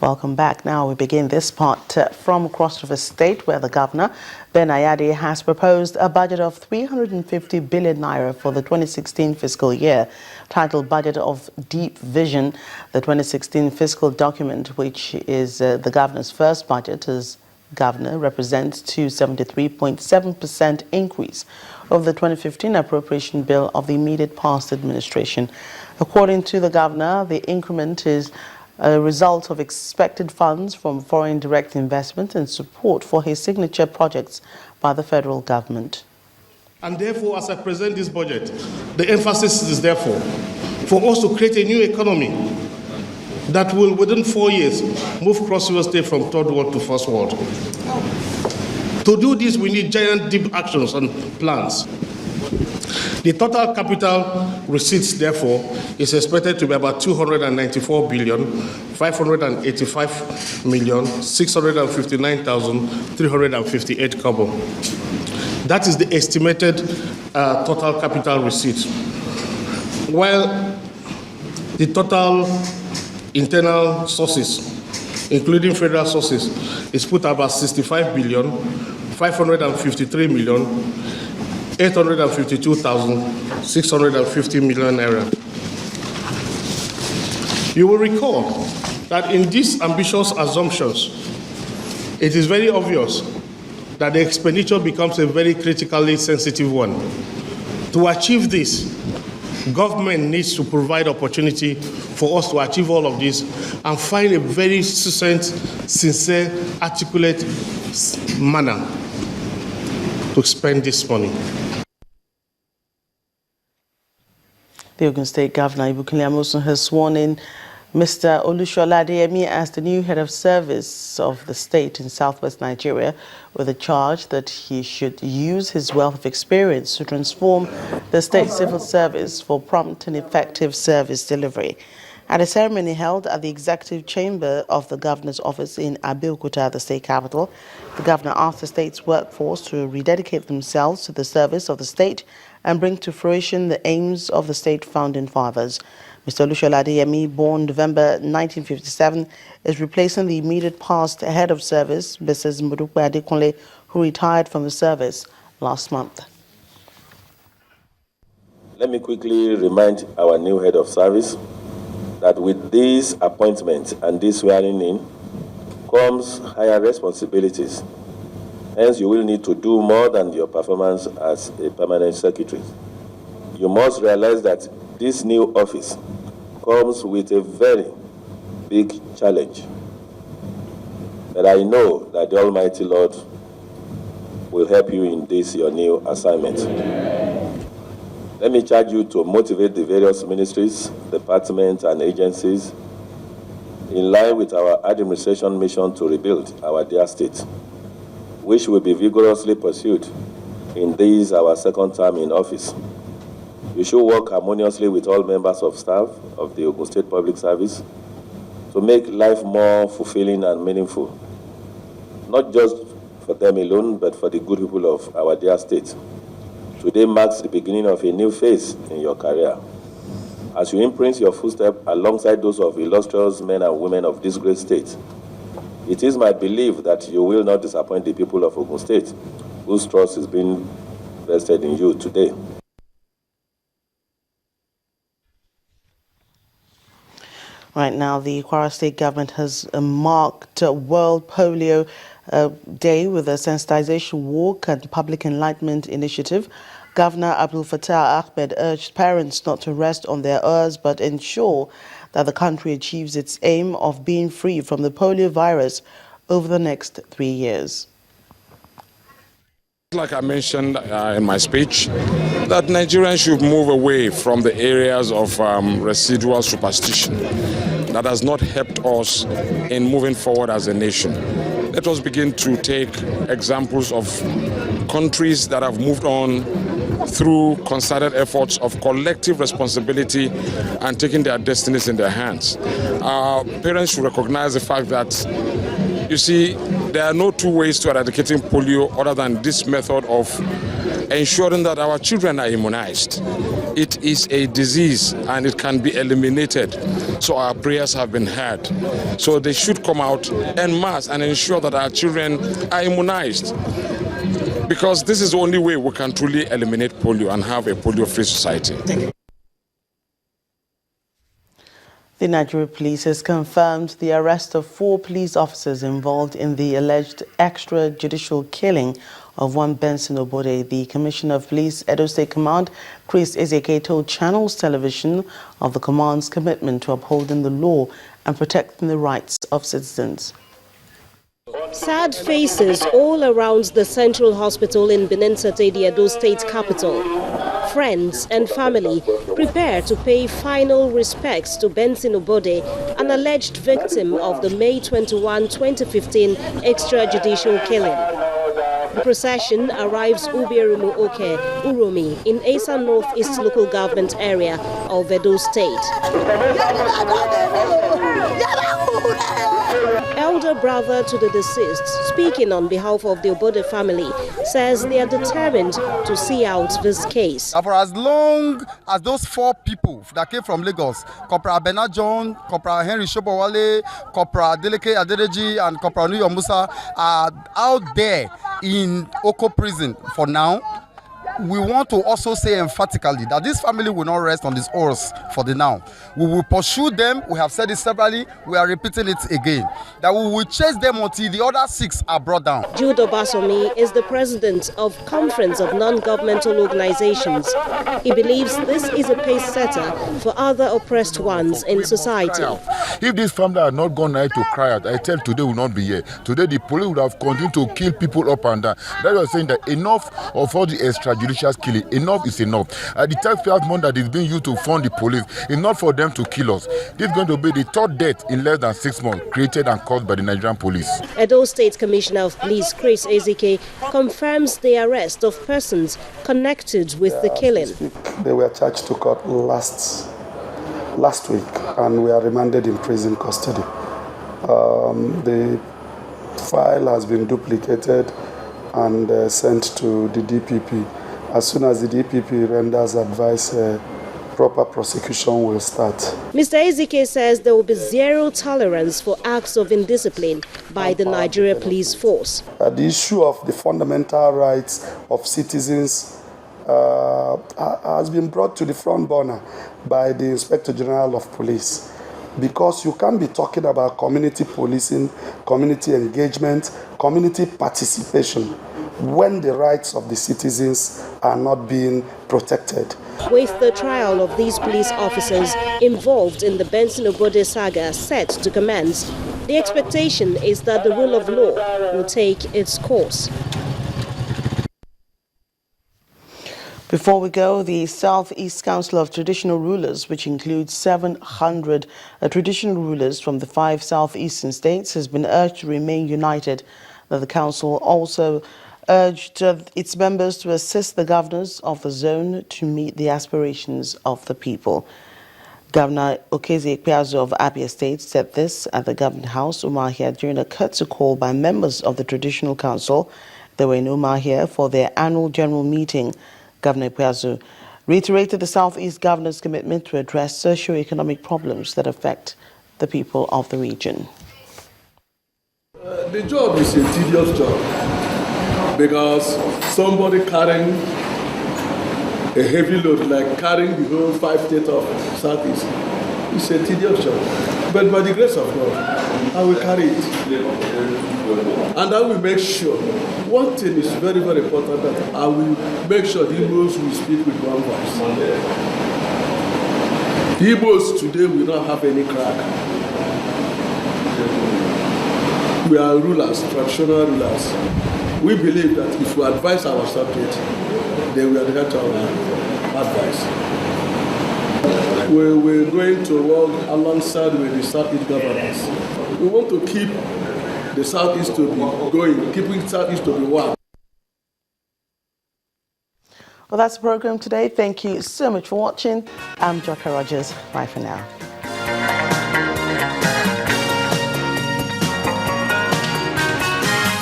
Welcome back. Now we begin this part from Cross River State, where the governor, Ben Ayade, has proposed a budget of 350 billion naira for the 2016 fiscal year, titled Budget of Deep Vision. The 2016 fiscal document, which is the governor's first budget as governor, represents 273.7% increase over the 2015 appropriation bill of the immediate past administration. According to the governor, the increment is a result of expected funds from foreign direct investment and support for his signature projects by the federal government. And therefore, as I present this budget, the emphasis is therefore for us to create a new economy that will, within 4 years, move Cross River State from third world to first world. To do this, we need giant deep actions and plans. The total capital receipts, therefore, is expected to be about 294,585,659,358 kobo. That is the estimated total capital receipt. While the total internal sources, including federal sources, is put about 65,553,852,650 million naira. You will recall that in these ambitious assumptions, it is very obvious that the expenditure becomes a very critically sensitive one. To achieve this, government needs to provide opportunity for us to achieve all of this and find a very succinct, sincere, articulate manner to spend this money. The Ogun State Governor Ibukile Amosun has sworn in Mr. Olushola Adeyemi as the new head of service of the state in southwest Nigeria, with a charge that he should use his wealth of experience to transform the state civil service for prompt and effective service delivery. At a ceremony held at the executive chamber of the governor's office in Abeokuta, the state capital, the governor asked the state's workforce to rededicate themselves to the service of the state and bring to fruition the aims of the state founding fathers. Mr. Olushola Adeyemi, born November 1957, is replacing the immediate past head of service, Mrs. Modupe Adekunle, who retired from the service last month. Let me quickly remind our new head of service that with these appointments and this swearing in comes higher responsibilities. Hence, you will need to do more than your performance as a permanent secretary. You must realize that this new office comes with a very big challenge. But I know that the Almighty Lord will help you in this, your new assignment. Let me charge you to motivate the various ministries, departments, and agencies in line with our administration mission to rebuild our dear state, which will be vigorously pursued in this, our second term in office. You should work harmoniously with all members of staff of the Ogun State Public Service to make life more fulfilling and meaningful, not just for them alone, but for the good people of our dear state. Today marks the beginning of a new phase in your career. As you imprint your footsteps alongside those of illustrious men and women of this great state, it is my belief that you will not disappoint the people of Ogun State, whose trust is being vested in you today. Right now, the Kwara State government has marked World Polio Day with a sensitization walk and public enlightenment initiative. Governor Abdul Fattah Ahmed urged parents not to rest on their oars but ensure that the country achieves its aim of being free from the polio virus over the next 3 years. Like I mentioned in my speech, that Nigerians should move away from the areas of residual superstition that has not helped us in moving forward as a nation. Let us begin to take examples of countries that have moved on through concerted efforts of collective responsibility and taking their destinies in their hands. Our parents should recognize the fact that You see, there are no two ways to eradicating polio other than this method of ensuring that our children are immunized. It is a disease and it can be eliminated. So our prayers have been heard. So they should come out en masse and ensure that our children are immunized. Because this is the only way we can truly eliminate polio and have a polio-free society. The Nigeria Police has confirmed the arrest of 4 police officers involved in the alleged extrajudicial killing of one Benson Obode. The Commissioner of Police, Edo State Command, Chris Ezike, told Channels Television of the command's commitment to upholding the law and protecting the rights of citizens. Sad faces all around the Central Hospital in Benin City, the Edo State capital. Friends and family prepare to pay final respects to Benson Obode, an alleged victim of the May 21, 2015 extrajudicial killing. The procession arrives Ubierumu Oke, Uromi, in Asa Northeast local government area of Edo State. Elder brother to the deceased, speaking on behalf of the Obode family, says they are determined to see out this case. For as long as those 4 people that came from Lagos, Corporal Bernard John, Corporal Henry Shobowale, Corporal Deleke Adedeji, and Corporal Nuyo Musa are out there in Oko prison for now, we want to also say emphatically that this family will not rest on this horse for the now. We will pursue them. We have said it severally. We are repeating it again. That we will chase them until the other 6 are brought down. Jude Obasomi is the president of Conference of Non-Governmental Organizations. He believes this is a pace setter for other oppressed ones in society. If this family had not gone out to cry out, I tell today will not be here. Today the police would have continued to kill people up and down. That was saying that enough of all the extrajudicial killing. Enough is enough. The taxpayers' money that is being used to fund the police is not for them to kill us. This is going to be the 3rd death in less than 6 months created and caused by the Nigerian police. Edo State Commissioner of Police Chris Ezike confirms the arrest of persons connected with the killing. They were charged to court last week and we are remanded in prison custody. The file has been duplicated and sent to the DPP. As soon as the DPP renders advice, proper prosecution will start. Mr. Ezike says there will be zero tolerance for acts of indiscipline by the Nigeria Police Force. The issue of the fundamental rights of citizens has been brought to the front burner by the Inspector General of Police. Because you can't be talking about community policing, community engagement, community participation when the rights of the citizens are not being protected. With the trial of these police officers involved in the Benson Obode saga set to commence, the expectation is that the rule of law will take its course. Before we go, the Southeast Council of Traditional Rulers, which includes 700 traditional rulers from the 5 southeastern states, has been urged to remain united. The council also urged its members to assist the governors of the zone to meet the aspirations of the people. Governor Okezie Ikpeazu of Abia State said this at the Government House, Umuahia, during a courtesy call by members of the Traditional Council. They were in Umuahia for their annual general meeting. Governor Ikpeazu reiterated the Southeast Governor's commitment to address socio-economic problems that affect the people of the region. The job is a tedious job because somebody carrying a heavy load, like carrying the whole 5 states of Southeast, it's a tedious job. But by the grace of God, I will carry it. And I will make sure, one thing is very, very important, that I will make sure the Igbos will speak with one voice. The Igbos today will not have any crack. We are rulers, traditional rulers. We believe that if we advise our subject, they will adhere to our advice. We're going to work alongside with the Southeast governors. We want to keep the Southeast to be going, keeping Southeast to be one. Well, that's the program today. Thank you so much for watching. I'm Joker Rogers. Bye for now.